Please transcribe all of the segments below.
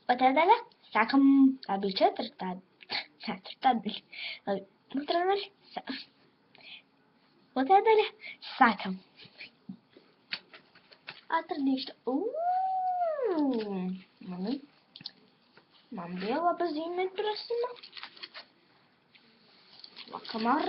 Otrā daļa. Sākam. Tā bija 4 tāda. 4 daļa. Labi. Otrā daļa. Otrā daļa. Sākam. Atradīšu. Man bija laba zīmētrasima. Lakamar.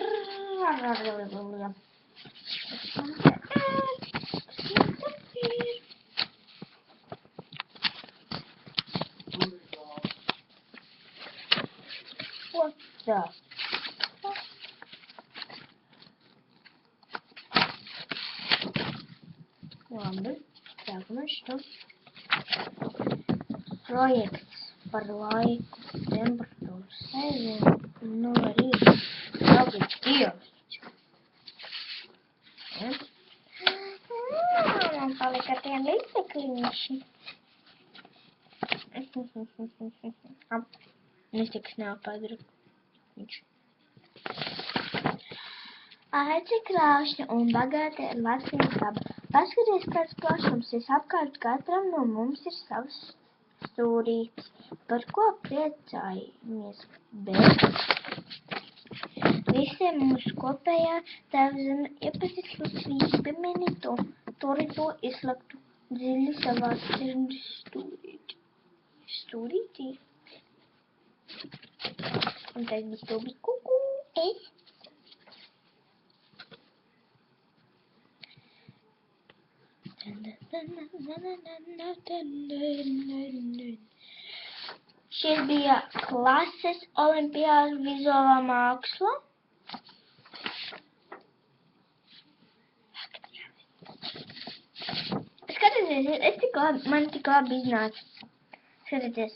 What the? Labi, sākam šo. Projekts par laiku, temperatūru, sezonu, no rīta. Labi, Dievs. Man palika tie līdzekļiņši. Nestiks nav padruku. Aci krāšņa un bagāti ir Latvijas daba. Paskaties, kāds plašums ir apkārt, katram no mums ir savs stūrītis, par ko priecājamies, bet visiem mūsu kopējā tēva zeme iepazīst Latvijas piemēni to izslēgtu dziļi savā sirdi stūrīti. Stūrītī? Un tagad to bija kuku. Šis bija klases olimpiāžu vizuālā māksla. Skatieties, man tik labi iznāca. Skatieties.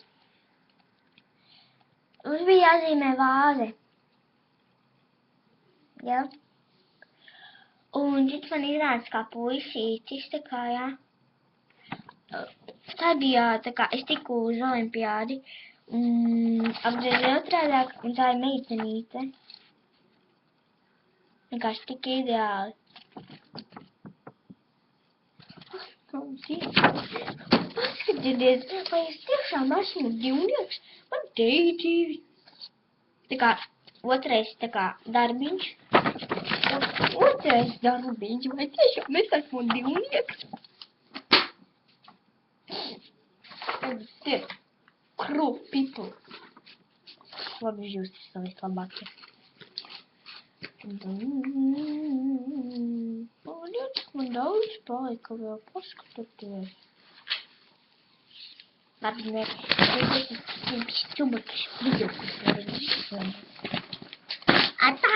Mums bija jāzīmē vāze. Jā. Un šit man iznāca kā puisītis, tā kā, jā. Tā bija, tā kā, es tiku uz olimpiādi. Apgriezu otrādāk, un tā ir meitenīte. Vienkārši tik ideāli. Paskatieties, vai es tiešām esmu divnieks? Man teja dzīvi. Tā kā, otrais, tā kā, darbiņš. Otrais darbiņš, vai tiešām es esmu divnieks? Tie cruel people. Labi, jūs esat vislabākie. Man daudz palika vēl paskatoties. Labi, ne. Es čubakas video, kas var izslēgt. Atā!